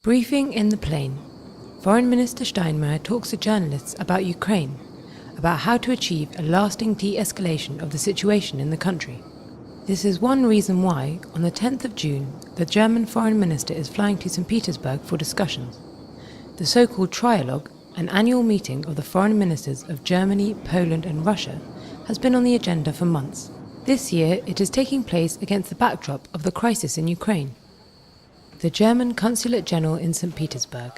Briefing in the plane. Foreign Minister Steinmeier talks to journalists about Ukraine, about how to achieve a lasting de-escalation of the situation in the country. This is one reason why, on the 10th of June, the German Foreign Minister is flying to St Petersburg for discussions. The so-called Trialogue, an annual meeting of the foreign ministers of Germany, Poland and Russia, has been on the agenda for months. This year it is taking place against the backdrop of the crisis in Ukraine. The German Consulate General in St Petersburg.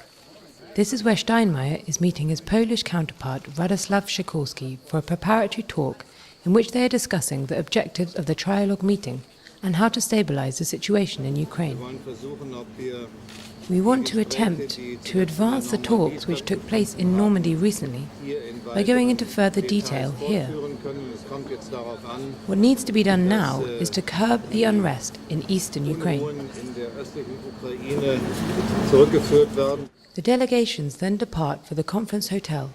This is where Steinmeier is meeting his Polish counterpart Radoslaw Sikorski for a preparatory talk in which they are discussing the objectives of the Trialogue meeting and how to stabilize the situation in Ukraine. We want to attempt to advance the talks which took place in Normandy recently by going into further detail here. What needs to be done now is to curb the unrest in eastern Ukraine. The delegations then depart for the conference hotel,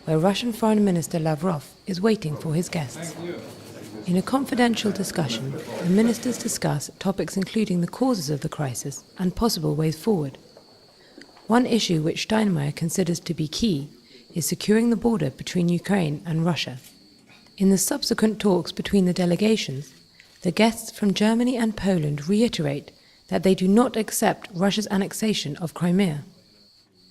where Russian Foreign Minister Lavrov is waiting for his guests. In a confidential discussion, the ministers discuss topics including the causes of the crisis and possible ways forward. One issue which Steinmeier considers to be key is securing the border between Ukraine and Russia. In the subsequent talks between the delegations, the guests from Germany and Poland reiterate that they do not accept Russia's annexation of Crimea.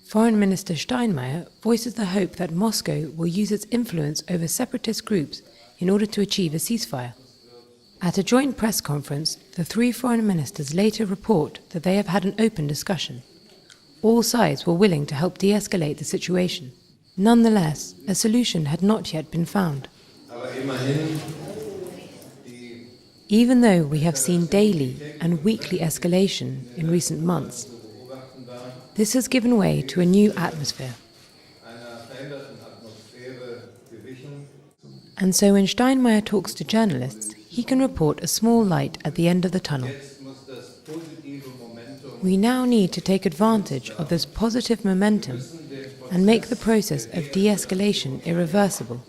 Foreign Minister Steinmeier voices the hope that Moscow will use its influence over separatist groups in order to achieve a ceasefire. At a joint press conference, the three foreign ministers later report that they have had an open discussion. All sides were willing to help de-escalate the situation. Nonetheless, a solution had not yet been found. Even though we have seen daily and weekly escalation in recent months, this has given way to a new atmosphere. And so when Steinmeier talks to journalists, he can report a small light at the end of the tunnel. We now need to take advantage of this positive momentum and make the process of de-escalation irreversible.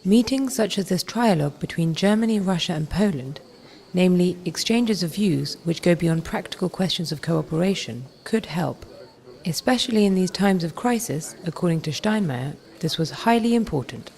Meetings such as this trialogue between Germany, Russia and Poland, namely exchanges of views which go beyond practical questions of cooperation, could help. Especially in these times of crisis, according to Steinmeier, this was highly important.